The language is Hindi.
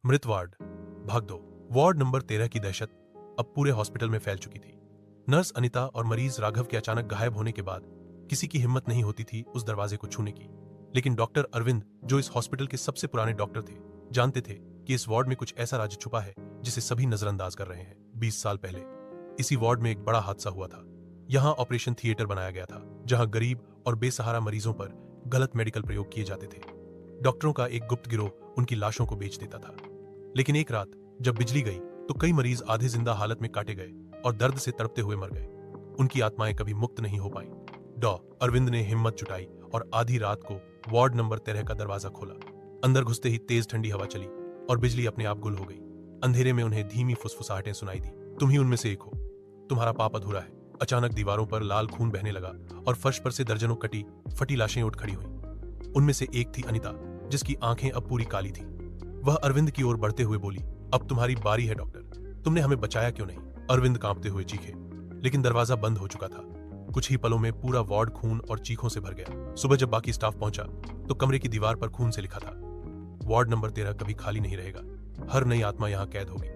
मृत वार्ड। भाग दो। वार्ड नंबर 13 की दहशत अब पूरे हॉस्पिटल में फैल चुकी थी। नर्स अनिता और मरीज राघव के अचानक गायब होने के बाद किसी की हिम्मत नहीं होती थी उस दरवाजे को छूने की। लेकिन डॉक्टर अरविंद, जो इस हॉस्पिटल के सबसे पुराने डॉक्टर थे, जानते थे कि इस वार्ड में कुछ ऐसा राज छुपा है जिसे सभी नजरअंदाज कर रहे हैं। 20 साल पहले इसी वार्ड में एक बड़ा हादसा हुआ था। यहाँ ऑपरेशन थिएटर बनाया गया था, जहां गरीब और बेसहारा मरीजों पर गलत मेडिकल प्रयोग किए जाते थे। डॉक्टरों का एक गुप्त गिरोह उनकी लाशों को बेच देता था। लेकिन एक रात जब बिजली गई तो कई मरीज आधे जिंदा हालत में काटे गए और दर्द से तड़पते हुए मर गए। उनकी आत्माएं कभी मुक्त नहीं हो पाई। डॉ अरविंद ने हिम्मत जुटाई और आधी रात को वार्ड नंबर 13 का दरवाजा खोला। अंदर घुसते ही तेज ठंडी हवा चली और बिजली अपने आप गुल हो गई। अंधेरे में उन्हें धीमी फुसफुसाहटें सुनाई दी। तुम ही उनमें से एक हो, तुम्हारा पाप अधूरा है। अचानक दीवारों पर लाल खून बहने लगा और फर्श पर से दर्जनों कटी फटी लाशें उठ खड़ी हुई। उनमें से एक थी अनिता, जिसकी आंखें अब पूरी काली थी। वह अरविंद की ओर बढ़ते हुए बोली, अब तुम्हारी बारी है डॉक्टर, तुमने हमें बचाया क्यों नहीं? अरविंद कांपते हुए चीखे, लेकिन दरवाजा बंद हो चुका था। कुछ ही पलों में पूरा वार्ड खून और चीखों से भर गया। सुबह जब बाकी स्टाफ पहुंचा तो कमरे की दीवार पर खून से लिखा था, वार्ड नंबर 13 कभी खाली नहीं रहेगा, हर नई आत्मा यहाँ कैद होगी।